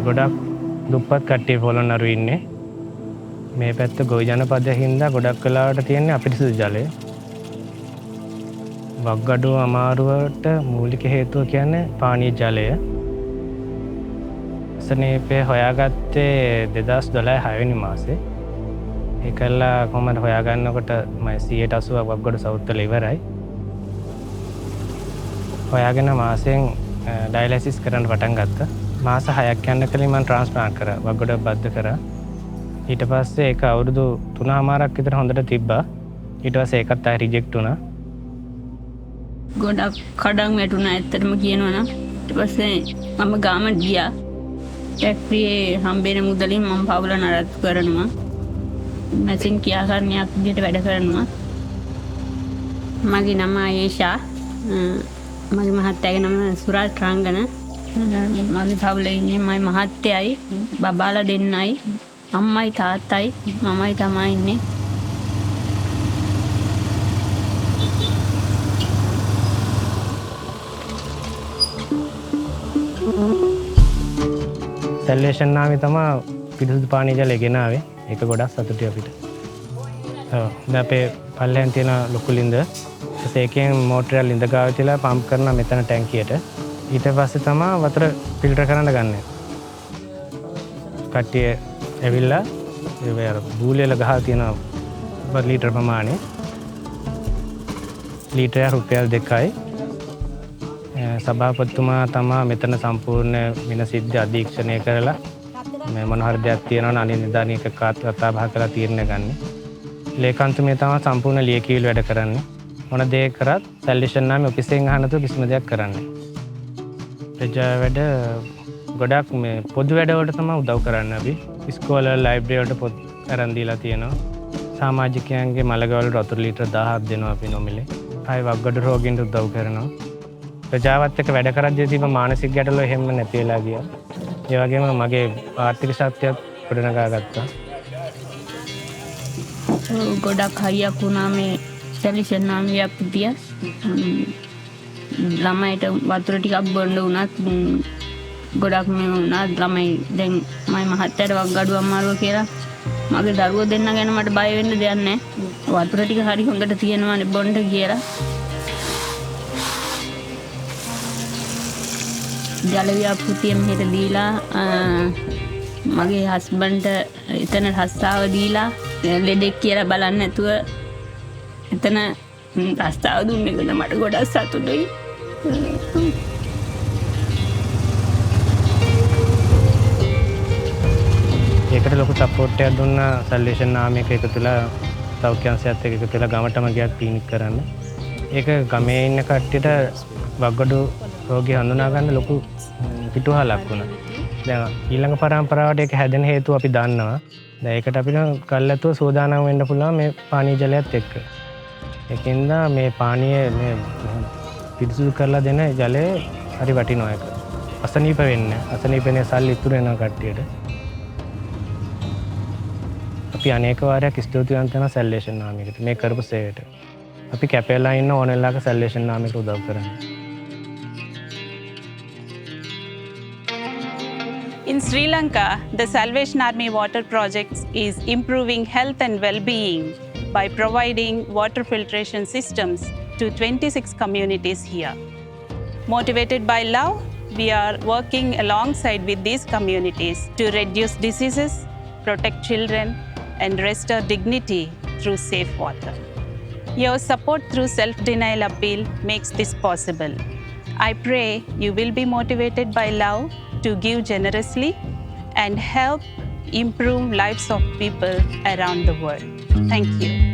ගොඩක් දුප්පත් කට්ටිය පොළොන්නරුවේ ඉන්නේ. මේ පැත්ත ගොවි ජනපදයේ හින්දා ගොඩක් වෙලාවට තියෙන්නේ අපිරිසිදු ජලය. වග්ගඩුව අමාරුවට මූලික හේතුව කියන්නේ පානීය ජලය. සනීපේ හොයාගත්තේ 2012 6 වෙනි මාසේ. ඒකලා කොහමද හොයාගන්නකොට මම 180ක් වග්ගඩුව සවුත් වල ඉවරයි. හොයාගෙන මාසෙන් ඩයලයිසිස් කරන්න පටන් ගත්තා. මාස 6ක් යන කලින් මම ට්‍රාන්ස්ප්ලාන්ට් කරා. වග්ගඩුව බද්ධ කරා. ඊට පස්සේ ඒක අවුරුදු 3මාරක් විතර හොඳට තිබ්බා. ඊට පස්සේ ඒකත් ආයෙ රිජෙක්ට් වුණා. ගොඩක් කඩන් වැටුණා ඇත්තටම කියනවා නම්. ඊට පස්සේ මම ගාමට ගියා. ෆැක්ටරියේ හම්බෙන මුදලින් මම පවුල නඩත්තු කරනවා. මැෂින් ක්‍රියාකරණයක් විදිහට වැඩ කරනවා. මගේ නම ආයේෂා. මගේ මහත්තයාගේ නම සුරාජ් රංගන. මගේ පවුලේ ඉන්නේ මගේ මහත්තයයි බබාලා දෙන්නයි අම්මයි තාත්තයි මමයි තමයි ඉන්නේ. සැලුවේෂන් නාමේ තමයි පිරිසිදු පානීය ජලය ගෙනාවේ. ඒක ගොඩක් සතුටුයි අපිට. ඔව්. දැන් අපේ පල්ලෙන් තියෙන ලොකු ලින්ද ඒකෙන් මෝටරය ලින්ද ගාව තියලා පම්ප් කරනවා මෙතන ටැංකියට. ඊට පස්සේ තමයි වතුර ෆිල්ටර් කරන්න ගන්න. කට්ටිය ඇවිල්ලා ඒ අර බූලෙල ගහලා තියෙන ලීටර් ප්‍රමාණය ලීටරය රුපියල් 2යි. සභාපතිතුමා තමයි මෙතන සම්පූර්ණ විනසිද්ධ අධීක්ෂණය කරලා මේ මොන හරි දෙයක් තියෙනවා නම් අනිනිදානික කතා බහ කරලා තීරණය ගන්න. ලේකම්තුමිය තමයි සම්පූර්ණ ලියකියවිලි වැඩ කරන්නේ. මොන දේ කරත් සැලුවේෂන් නාමයේ ඔෆිසෙන් අහන්න තු කිසිම දෙයක් කරන්නේ. ප්‍රජා වැඩ ගොඩක් මේ පොදු වැඩවලට තමයි උදව් කරන්නේ අපි. ඉස්කෝල ලයිබ්‍රරි වලට පොත් අරන් දීලා තියෙනවා. සමාජිකයන්ගේ මළගවල වතුර ලීටර් 1000ක් දෙනවා අපි නොමිලේ. ආයි වග්ගඩු රෝගීන්ට උදව් කරනවා. ප්‍රජාවත් එක්ක වැඩ කරද්දී තිබ්බ මානසික ගැටලු එහෙම නැති වෙලා ගියා. ඒ වගේම මගේ ආර්ථික ශක්තියත් ගොඩනගා ගත්තා. ගොඩක් හයියක් වුණා මේ සැලුවේෂන් නාමයක් විදියට. ළමයිට වතුර ටිකක් බොන්න උනත් ගොඩක් මේ වුණා. ළමයි දැන් මගේ මහත්තයාට වග්ගඩුව අමාරුව කියලා මගේ දරුවෝ දෙන්න ගැන මට බය වෙන්න දෙයක් නැහැ. වතුර ටික හරි හොඳට තියෙනවානේ බොන්න කියලා. ජල ව්‍යාපෘතිය මෙහෙට දීලා මගේ හස්බන්ඩ්ට එතන රස්සාව දීලා ලෙඩෙක් කියලා බලන්න නැතුව එතන රස්සාව දුන්න එක මට ගොඩක් සතුටුයි. ඒකට ලොකු සපෝට් එකක් දුන්නා සැලුවේෂන් නාමයක එකතුලා සෞඛ්‍ය අංශයත් එක්ක එකතුලා ගමටම ගියා ක්ලිනික් කරන්න. ඒක ගමේ ඉන්න කට්ටියට වග්ගඩු රෝගී හඳුනා ගන්න ලොකු පිටුවහලක් වුණා. දැන් ඊළඟ පරම්පරාවට ඒක හැදෙන හේතුව අපි දන්නවා. දැන් ඒකට අපිට කල්ැතුව සූදානම් වෙන්න පුළුවන් මේ පානීය ජලයත් එක්ක. ඒකින්ද මේ පානීය මේ පිරිසිදු කරලා දෙන ජලය හරි වටිනවා ඒක. අසනීප වෙන්නේ. අසනීපනේ සල්ලි ඉතුරු වෙනවා කට්ටියට. අපි අනේක වාරයක් ස්තුතිවන්ත වෙනවා සැලුවේෂන් නාමයකට මේ කරපු සේවයට. අපි කැපෙලා ඉන්න ඕන වෙලාවක සැලුවේෂන් නාමයකට උදව් කරන්නේ. In Sri Lanka, the Salvation Army Water Project is improving health and well-being by providing water filtration systems to 26 communities here. Motivated by love, we are working alongside with these communities to reduce diseases, protect children, and restore dignity through safe water. Your support through self-denial appeal makes this possible. I pray you will be motivated by love to give generously and help improve lives of people around the world. Thank you.